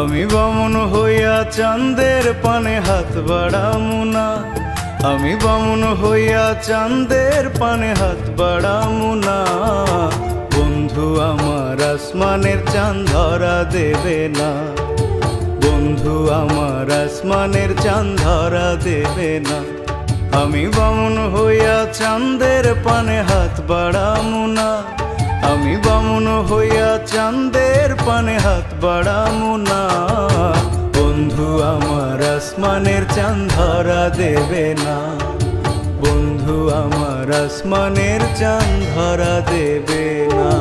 আমি বামুন হইয়া চাঁদের পানে হাত বাড়ামু না, আমি বামুন হইয়া চাঁদের পানে হাত বাড়ামু না। বন্ধু আমার আসমানের চাঁদ ধরা দেবে না, বন্ধু আমার আসমানের চাঁদ ধরা দেবে না। আমি বামুন হইয়া চাঁদের পানে হাত বাড়ামু না, আমি বামুন হইয়া চাঁদের পানে হাত বাড়ামু না। বন্ধু আমার আসমানের চাঁদ ধরা দেবে না, বন্ধু আমার আসমানের চাঁদ ধরা দেবে না।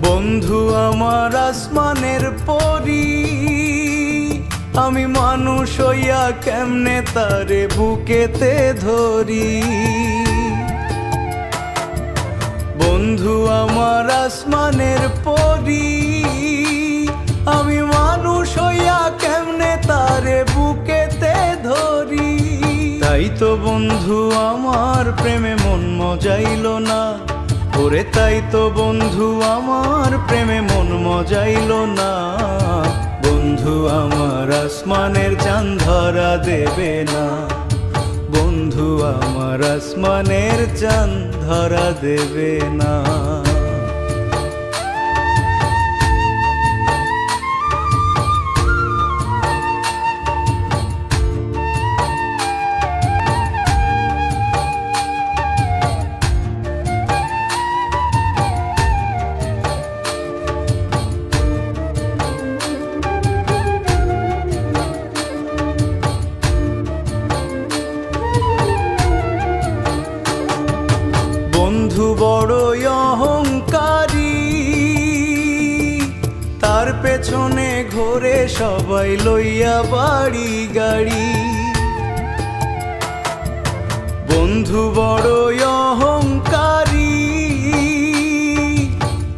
বন্ধু আমার আসমানের পরি, আমি মানুষ হইয়া কেমনে তারে বুকেতে ধরি। বন্ধু আমার আসমানের পরি, আমি মানুষ হইয়া কেমনে তারে বুকেতে ধরি। তাই তো বন্ধু আমার প্রেমে মন মজাইল না, ওরে তাই তো বন্ধু আমার প্রেমে মন মজাইল না। বন্ধু আমার আসমানের চাঁদ ধরা দেবে না, বন্ধু আমার আসমানের চাঁদ ধরা দেবে না। বন্ধু বড়ই অহংকারী, তার পেছনে ঘোরে সবাই লইয়া বাড়ি গাড়ি। বন্ধু বড়ই অহংকারী,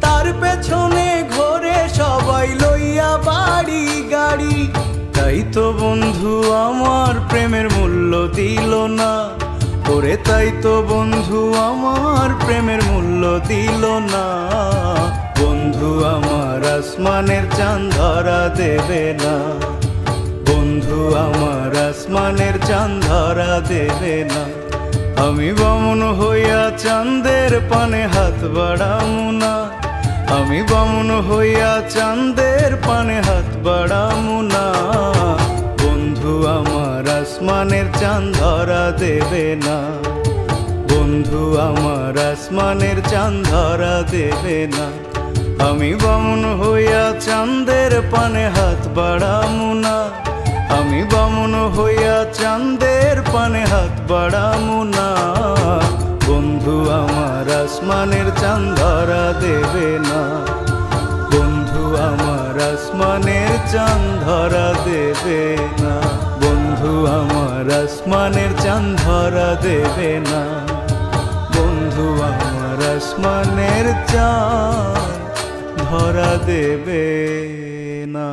তার পেছনে ঘোরে সবাই লইয়া বাড়ি গাড়ি। তাই তো বন্ধু আমার প্রেমের মূল্য দিল না, ওরে তাই তো বন্ধু আমার প্রেমের মূল্য দিল না। বন্ধু আমার আসমানের চাঁদ ধরা দেবে না, বন্ধু আমার আসমানের চাঁদ ধরা দেবে না। আমি বামুন হইয়া চাঁদের পানে হাত বাড়ামু না, আমি বামুন হইয়া চাঁদের পানে হাত বাড়ামু না। বন্ধু আমার আসমানের চাঁদ ধরা দেবে না, বন্ধু আমার আসমানের চাঁদ ধরা দেবে না। আমি বামুন হইয়া চাঁদের পানে হাত বাড়ামু না, আমি বামুন হইয়া চাঁদের পানে হাত বাড়ামু না। বন্ধু আমার আসমানের চাঁদ ধরা দেবে না, বন্ধু আমার আসমানের চাঁদ ধরা দেবে না, বন্ধু আমার আসমানের চাঁদ ধরা দেবে না, বন্ধু আমার আসমানের চাঁদ ধরা দেবে না।